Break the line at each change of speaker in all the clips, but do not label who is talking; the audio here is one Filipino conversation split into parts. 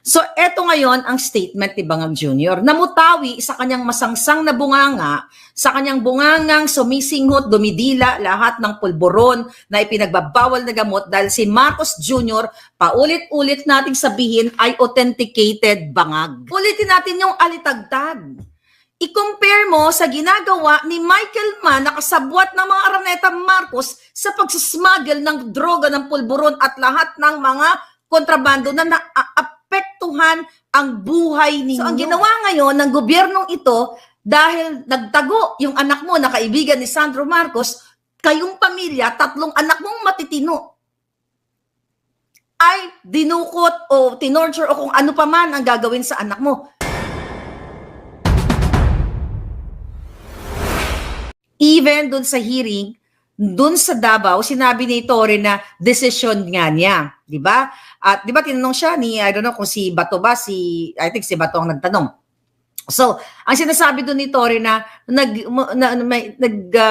So, eto ngayon ang statement ni Bangag Jr. Namutawi sa kanyang masangsang na bunganga, sa kanyang bungangang sumisinghot, dumidila lahat ng pulburon na ipinagbabawal na gamot dahil si Marcos Jr. paulit-ulit nating sabihin ay authenticated bangag. Ulitin natin yung alitagtag. I-compare mo sa ginagawa ni Michael Mann na kasabwat ng mga Araneta Marcos sa pagsasmuggle ng droga, ng pulburon at lahat ng mga kontrabando na naapektuhan ang buhay ninyo. So ang ginawa ngayon ng gobyernong ito, dahil nagtago yung anak mo na kaibigan ni Sandro Marcos, kayong pamilya, 3 anak mong matitino, ay dinukot o tinorture o kung ano pa man ang gagawin sa anak mo. Even dun sa hearing, dun sa Davao, sinabi ni Torre na decision nga niya, di ba? At di ba tinanong siya ni, I don't know kung si Bato ba, I think si Bato ang nagtanong. So, ang sinasabi dun ni Torre na,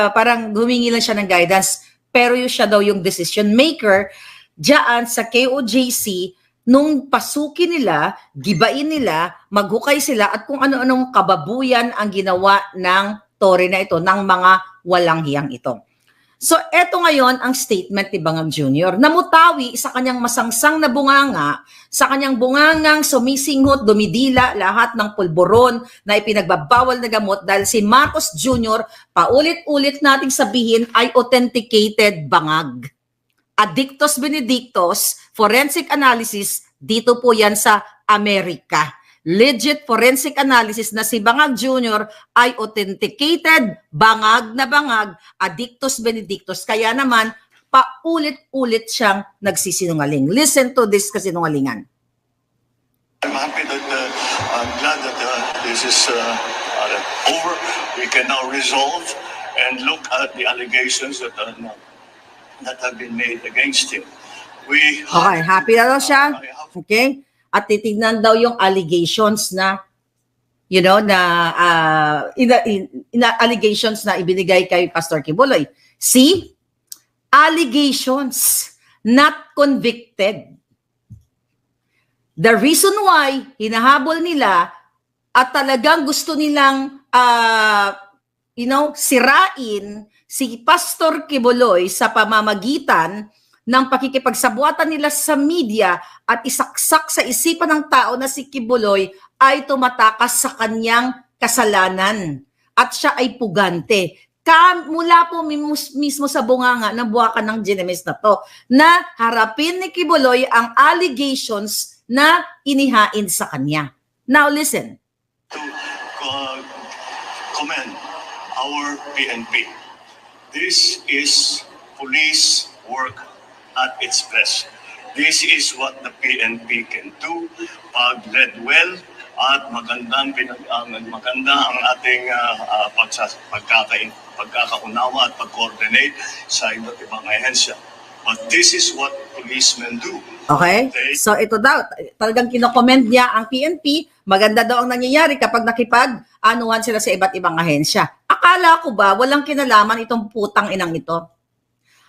parang humingi lang siya ng guidance, pero yung siya daw yung decision maker, diyan sa KOJC, nung pasukin nila, gibain nila, maghukay sila, at kung ano-anong kababuyan ang ginawa ng Torre na ito, ng mga walang hiyang ito. So, eto ngayon ang statement ni Bangag Jr. Namutawi sa kanyang masangsang na bunganga, sa kanyang bungangang sumisinghot, dumidila lahat ng pulburon na ipinagbabawal na gamot dahil si Marcos Jr. paulit-ulit nating sabihin ay authenticated bangag. Addictos Benedictos, forensic analysis, dito po yan sa Amerika. Legit forensic analysis na si Bangag Jr. ay authenticated, bangag na bangag, Addictos Benedictos. Kaya naman, paulit-ulit siyang nagsisinungaling. Listen to this kasinungalingan.
I'm happy that, I'm glad that this is over. We can now resolve and look at the allegations that have been made against him.
Okay, happy na daw siya. Okay? At titignan daw yung allegations na, you know, na allegations na ibinigay kay Pastor Quiboloy. See? Allegations, not convicted. The reason why hinahabol nila at talagang gusto nilang, sirain si Pastor Quiboloy sa pamamagitan ng pakikipagsabuatan nila sa media at isaksak sa isipan ng tao na si Quiboloy ay tumatakas sa kanyang kasalanan at siya ay pugante. Mula po mismo sa bunganga ng buwakan ng Ginemes na to, na harapin ni Quiboloy ang allegations na inihain sa kanya. Now listen.
To commend our PNP. This is police work at its best. This is what the PNP can do pag led well at maganda ang ating pagkakaunawa at pag-coordinate sa iba't ibang ahensya. But this is what policemen do.
Okay? So ito daw, talagang kinokomment niya ang PNP, maganda daw ang nangyayari kapag nakipag-anuhan sila sa iba't ibang ahensya. Akala ko ba walang kinalaman itong putang inang ito?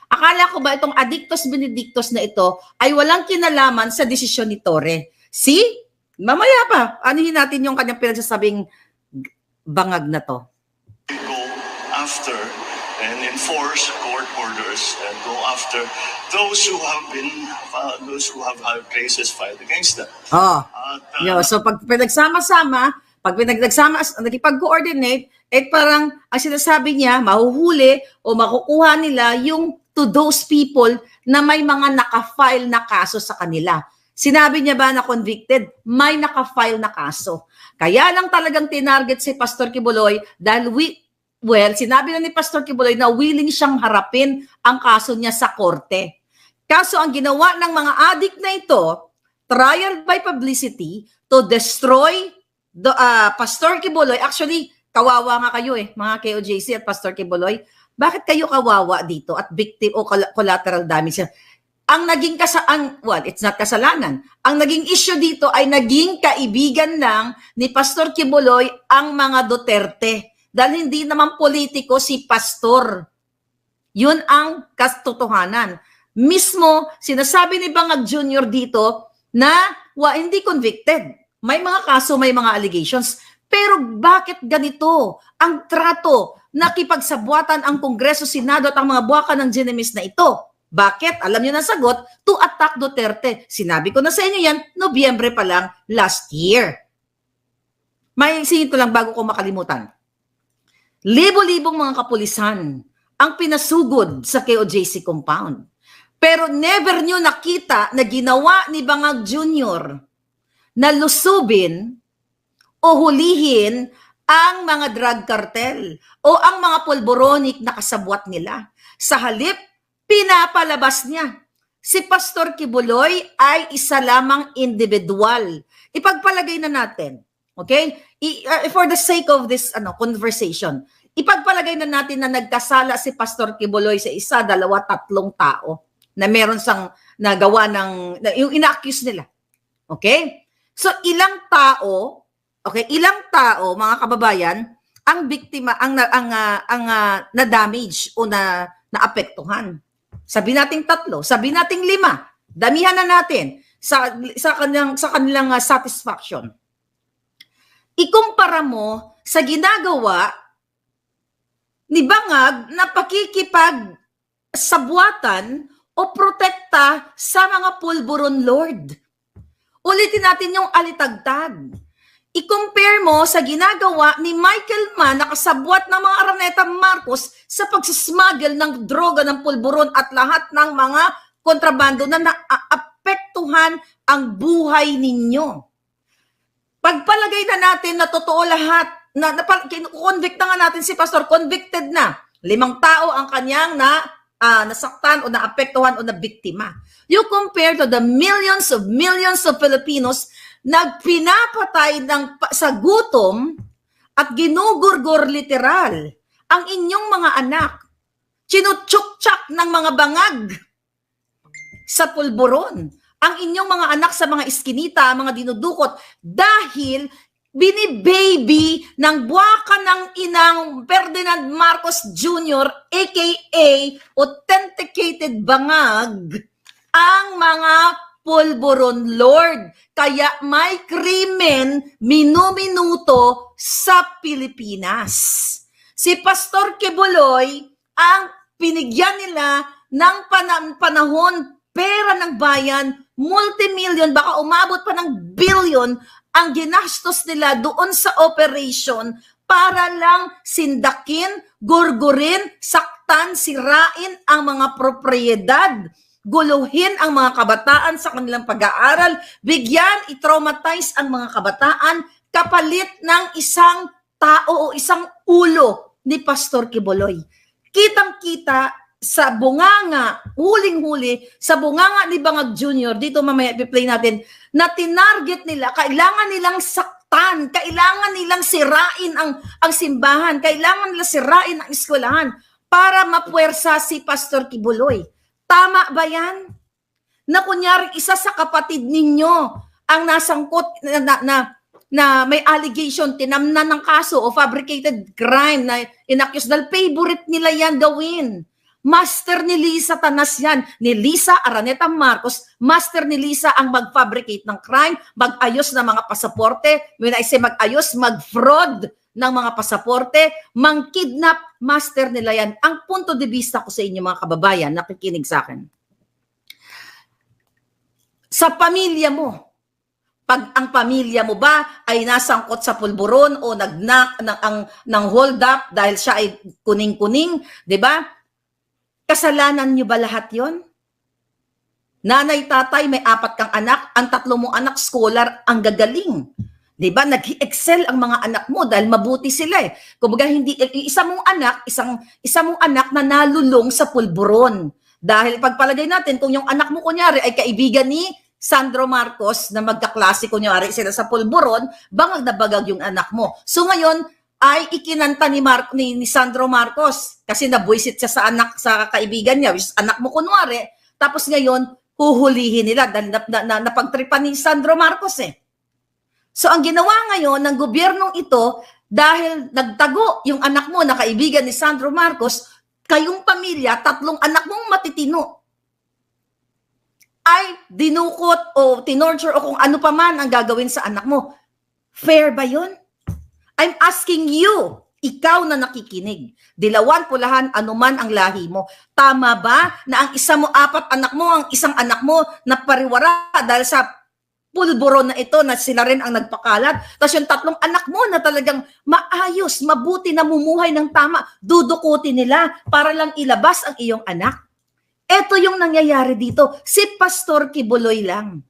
Akala ko ba itong Addictos Benedictos na ito ay walang kinalaman sa desisyon ni Torre? See? Mamaya pa, anuhin natin yung kanyang pinagsasabing bangag na to.
Go after and enforce court orders and go after those who have had cases filed against them.
So pag pinagsama-sama, nakipag-coordinate, parang ang sinasabi niya, mahuhuli o makukuha nila yung to those people na may mga naka-file na kaso sa kanila. Sinabi niya ba na convicted? May naka-file na kaso. Kaya lang talagang tinarget si Pastor Quiboloy dahil sinabi na ni Pastor Quiboloy na willing siyang harapin ang kaso niya sa korte. Kaso ang ginawa ng mga addict na ito, trial by publicity to destroy the Pastor Quiboloy. Actually, kawawa nga kayo mga KOJC at Pastor Quiboloy. Bakit kayo kawawa dito at victim o collateral damage? Ang naging it's not kasalanan. Ang naging issue dito ay naging kaibigan lang ni Pastor Quiboloy ang mga Duterte. Dahil hindi naman politiko si Pastor. Yun ang katotohanan. Mismo, sinasabi ni Bangag Jr. dito na hindi convicted. May mga kaso, may mga allegations. Pero bakit ganito ang trato na kipagsabwatan ang Kongreso, Senado at ang mga buwaka ng Ginemis na ito? Bakit? Alam niyo na sagot, to attack Duterte. Sinabi ko na sa inyo yan, Nobyembre pa lang last year. May sinito lang bago ko makalimutan. Libo-libong mga kapulisan ang pinasugod sa KOJC compound. Pero never nyo nakita na ginawa ni Bangag Jr. na lusubin o hulihin ang mga drug cartel o ang mga pulboronic na kasabwat nila. Sa halip, pinapalabas niya. Si Pastor Kibuloy ay isa lamang individual. Ipagpalagay na natin. Okay? For the sake of this conversation, ipagpalagay na natin na nagkasala si Pastor Kibuloy sa isa, dalawa, tatlong tao na meron sang nagawa yung ina-accuse nila. Okay? So ilang tao, mga kababayan, ang biktima, ang na-damage o naapektuhan. Sabi nating 3, sabi nating 5. Damihan na natin sa kanilang satisfaction. Ikumpara mo sa ginagawa ni Bangag na pakikipag-sabwatan o protekta sa mga pulburon lord. Ulitin natin yung alitagtag. I-compare mo sa ginagawa ni Michael Mann na kasabwat ng mga Araneta Marcos sa pagsasmuggle ng droga ng pulburon at lahat ng mga kontrabando na naapektuhan ang buhay ninyo. Pagpalagay na natin na totoo lahat, convict na nga natin si Pastor, convicted na. 5 tao ang kanyang nasaktan o naapektuhan o nabiktima. You compare to the millions of Filipinos na pinapatay sa gutom at ginugurgur literal ang inyong mga anak. Chinutsuk-tsak ng mga bangag sa pulburon. Ang inyong mga anak sa mga iskinita, mga dinudukot, dahil binibaby ng buwaka ng inang Ferdinand Marcos Jr., aka authenticated bangag, ang mga pulburon lord. Kaya may krimen minuminuto sa Pilipinas. Si Pastor Kibuloy, ang pinigyan nila ng panahon, pera ng bayan, multimillion, baka umabot pa ng billion, ang ginastos nila doon sa operation para lang sindakin, gurgurin, saktan, sirain ang mga propriedad, guluhin ang mga kabataan sa kanilang pag-aaral, bigyan, i-traumatize ang mga kabataan, kapalit ng isang tao o isang ulo ni Pastor Kibuloy. Kitang-kita sa bunganga, huling-huli, sa bunganga ni Bangag Jr., dito mamaya i-play natin, na tinarget nila, kailangan nilang saktan, kailangan nilang sirain ang simbahan, kailangan nilang sirain ang eskwelahan para mapuwersa si Pastor Kibuloy. Tama ba yan? Na kunyari isa sa kapatid ninyo ang nasangkot na may allegation, tinamnan ng kaso o fabricated crime na inaccuse dahil favorite nila yan gawin. Master ni Lisa Tanas yan. Ni Lisa Araneta Marcos, master ni Lisa ang mag-fabricate ng crime, mag-ayos ng mga pasaporte, when I say mag-ayos, mag-fraud ng mga pasaporte, mang-kidnap, master nila yan. Ang punto de vista ko sa inyo mga kababayan, nakikinig sa akin. Sa pamilya mo, pag ang pamilya mo ba ay nasangkot sa pulburon o nagnak ng hold up dahil siya ay kuning-kuning, di ba? Kasalanan niyo ba lahat yon? Nanay, tatay, may 4 kang anak, ang 3 mong anak, scholar, ang gagaling. Diba? Nag-excel ang mga anak mo dahil mabuti sila eh. Kumbaga, hindi, isa mong anak na nalulong sa pulburon. Dahil pagpalagay natin, kung yung anak mo kunyari ay kaibigan ni Sandro Marcos na magkaklase kunyari sila sa pulburon, bangag na bagag yung anak mo. So ngayon, ay ikinanta ni Sandro Marcos kasi nabuisit siya sa kaibigan niya, which is anak mo kunwari, tapos ngayon huhulihin nila dahil napagtripan ni Sandro Marcos eh. So ang ginawa ngayon ng gobyernong ito, dahil nagtago yung anak mo na kaibigan ni Sandro Marcos, kayong pamilya, 3 anak mong matitino ay dinukot o tinorture o kung ano pa man ang gagawin sa anak mo. Fair ba yun? I'm asking you, ikaw na nakikinig, dilawan, pulahan, anuman ang lahi mo. Tama ba na ang isa mo, 4 anak mo, ang isang anak mo na pariwara dahil sa pulburo na ito na sila rin ang nagpakalat. Tapos yung 3 anak mo na talagang maayos, mabuti, namumuhay ng tama, dudukutin nila para lang ilabas ang iyong anak. Ito yung nangyayari dito. Si Pastor Kibuloy lang.